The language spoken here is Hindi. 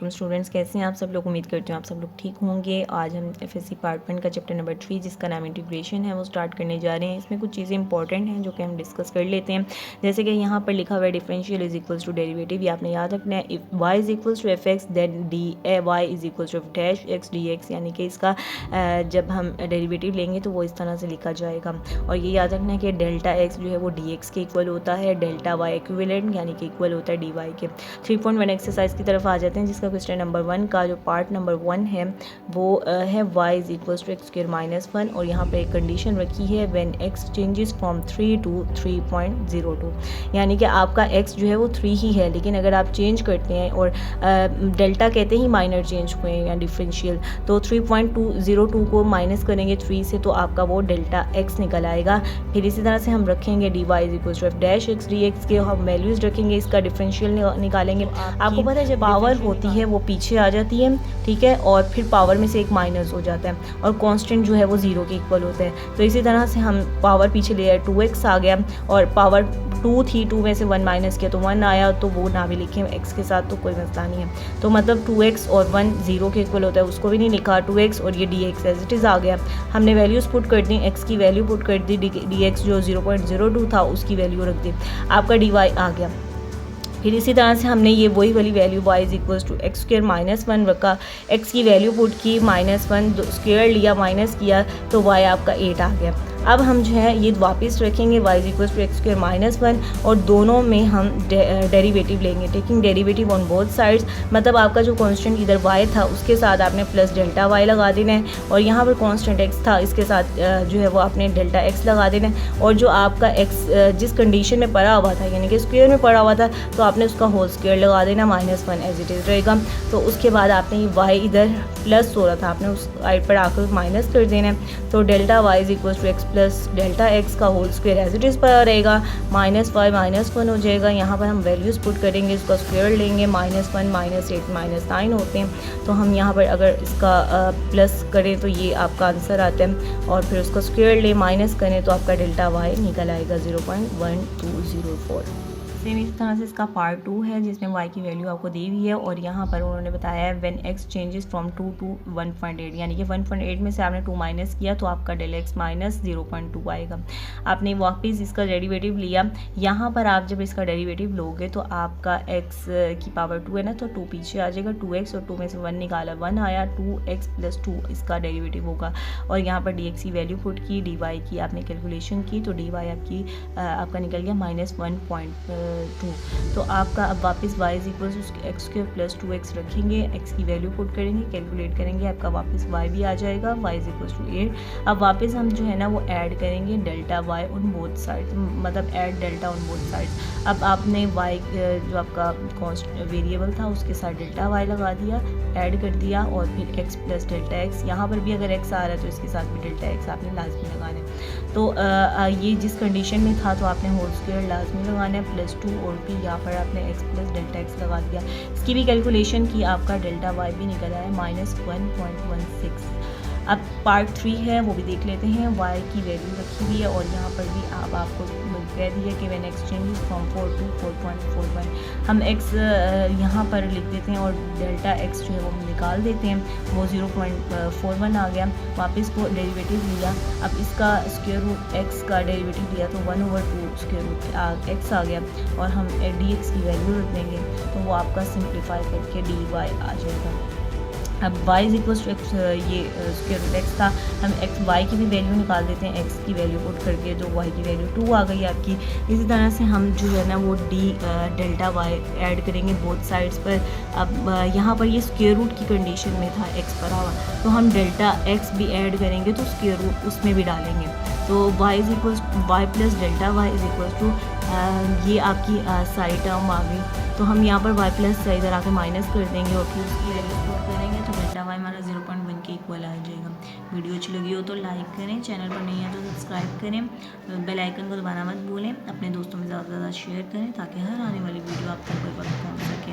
वालेकुम स्टूडेंट्स, कैसे हैं आप सब लोग। उम्मीद करती हूँ आप सब लोग ठीक होंगे। आज हम एफएससी पार्ट 1 का चैप्टर नंबर 3 जिसका नाम इंटीग्रेशन है वो स्टार्ट करने जा रहे हैं। इसमें कुछ चीज़ें इंपॉर्टेंट हैं जो कि हम डिस्कस कर लेते हैं। जैसे कि यहाँ पर लिखा हुआ है differential is equals to derivative. ये आपने याद रखना है। If y is equals to f x then d a y is equals to f dash x d x, यानी कि इसका जब हम डेरिवेटिव लेंगे तो वो इस तरह से लिखा जाएगा। और ये याद रखना है कि डेल्टा एक्स जो है वो डी एक्स के इक्वल होता है, डेल्टा वाई इक्विवेलेंट यानी कि इक्वल होता है डी वाई के। 3.1 एक्सरसाइज की तरफ आ जाते हैं जिसका क्वेश्चन नंबर 1 का जो पार्ट नंबर 1 है वो है y is equals to x square minus 1। और यहाँ पर एक कंडीशन रखी है when x changes from 3 to 3.02, यानी कि आपका x जो है वो 3 ही है, लेकिन अगर आप चेंज करते हैं और डेल्टा कहते ही माइनर चेंज हुए या डिफरेंशियल, तो 3.202 को माइनस करेंगे 3 से तो आपका वो डेल्टा x निकल आएगा। फिर इसी तरह से हम रखेंगे dy is equals to f dash x d x के हम वैल्यूज़ रखेंगे, इसका डिफरेंशियल निकालेंगे। आपको पता है जब पावर होती है वो पीछे आ जाती है, ठीक है, और फिर पावर में से एक माइनस हो जाता है और कांस्टेंट जो है वो 0 के इक्वल होता है। तो इसी तरह से हम पावर पीछे ले आए, 2x आ गया और पावर 2 थी, 2 में से 1 माइनस किया तो 1 आया, तो वो ना भी लिखे x के साथ तो कोई मसला नहीं है। तो मतलब 2x और 1 0 के इक्वल होता है, उसको भी नहीं लिखा 2x और ये dx एज इट इज़ आ गया। हमने वैल्यूज़ पुट कर दी, x की वैल्यू पुट कर दी, dx जो 0.02 था उसकी वैल्यू रख दी, आपका dy आ गया। फिर इसी तरह से हमने ये वही वाली value y is equals to x square minus 1 रखा, x की वैल्यू पुट की -1 स्क्वायर लिया माइनस किया तो y आपका 8 आ गया। अब हम जो है ये वापस रखेंगे y is equals to x square minus 1 और दोनों में हम डेरिवेटिव लेंगे, taking derivative on both sides. मतलब आपका जो कांस्टेंट इधर y था उसके साथ आपने प्लस डेल्टा y लगा देना है और यहाँ पर कांस्टेंट x था इसके साथ जो है वो आपने डेल्टा x लगा देना है। और जो आपका x जिस कंडीशन में पड़ा हुआ था यानी कि स्क्वायर में पड़ा हुआ था तो आपने उसका होल स्क्वायर लगा देना, -1 एज इट इज़ रहेगा। तो उसके बाद आपने ये y इधर प्लस हो रहा था, आपने उस साइड पर आकर माइनस कर देना है। तो delta y is equals to x plus delta x का whole square as it is पर रहेगा, -5 -1 हो जाएगा। यहाँ पर हम वैल्यूज़ पुट करेंगे, इसका स्क्वायर लेंगे, -1 -8 -9 होते हैं। तो हम यहाँ पर अगर इसका प्लस करें तो ये आपका आंसर आता है और फिर उसका स्क्वायर ले माइनस करें तो आपका डेल्टा y निकल आएगा 0.1204। सेम इस तरह से इसका पार्ट 2 है जिसमें y की वैल्यू आपको दी हुई है और यहाँ पर उन्होंने बताया है when x changes from 2 to 1.8, यानी कि 1.8 में से आपने 2 माइनस किया तो आपका डेल x माइनस 0.2 आएगा। आपने वापस इसका डेरिवेटिव लिया, यहाँ पर आप जब इसका डेरिवेटिव लोगे तो आपका x की पावर 2 है ना, तो 2 पीछे आ जाएगा, 2x और 2 में से 1 निकाला 1 आया, 2x प्लस 2 इसका डेरिवेटिव होगा। और यहाँ पर dx की वैल्यू पुट की, dy की आपने कैलकुलेशन की तो dy आपका निकल गया -1.2। तो आपका अब वापस y is equal to x square plus 2x रखेंगे, x की वैल्यू पुट करेंगे, कैलकुलेट करेंगे, आपका वापस y भी आ जाएगा, y इज इक्वल टू 8। अब वापस हम जो है ना वो ऐड करेंगे delta y on both side, मतलब add delta on both side. अब आपने y जो आपका कॉन्स्ट वेरिएबल था उसके साथ डेल्टा y लगा दिया, ऐड कर दिया और फिर x प्लस डेल्टा x, यहाँ पर भी अगर x आ रहा है तो इसके साथ भी डेल्टा x आपने लाजमी लगाना है। तो ये जिस कंडीशन में था तो आपने होल स्क्वायर लाजमी लगाना है प्लस 2 और फिर यहाँ पर आपने x प्लस डेल्टा x लगा दिया, इसकी भी कैलकुलेशन की, आपका डेल्टा y भी निकल आया -1.16। अब पार्ट 3 है वो भी देख लेते हैं। y की वैल्यू रखी हुई है और यहाँ पर भी अब आपको कह दिया कि when x changes from 4 to 4.41, हम x यहाँ पर लिख देते हैं और डेल्टा x जो है वो निकाल देते हैं, वो 0.41 आ गया। वापस को डेरिवेटिव लिया, अब इसका स्क्वायर रूट x का डेरिवेटिव लिया तो 1/2 स्क्वायर रूट x आ गया और हम dx की वैल्यू रख देंगे तो वो आपका सिंप्लीफाई करके dy आ जाएगा। अब y is equal to x, ये स्क्वायर रूट x था, हम x y की भी वैल्यू निकाल देते हैं, x की वैल्यू पुट करके जो y की वैल्यू 2 आ गई आपकी। इसी तरह से हम जो है ना वो डेल्टा y ऐड करेंगे बोथ साइड्स पर। अब यहाँ पर ये स्क्वायर रूट की कंडीशन में था x पर आवा, तो हम डेल्टा x भी ऐड करेंगे तो स्क्वायर रूट उसमें भी डालेंगे। तो y is equal y plus delta y is equal to ये आपकी सारी टर्म आ गई, तो हम यहाँ पर y प्लस इधर आके माइनस कर देंगे और फिर उसकी वैल्यू पुट करेंगे तो डेल्टा y हमारा 0.1 के इक्वल आ जाएगा। वीडियो अच्छी लगी हो तो लाइक करें, चैनल पर नहीं है तो सब्सक्राइब करें, बेल आइकन को दबाना मत भूलें, अपने दोस्तों में ज़्यादा से ज़्यादा शेयर करें ताकि हर आने वाली वीडियो आप तक पर पहुँच सके।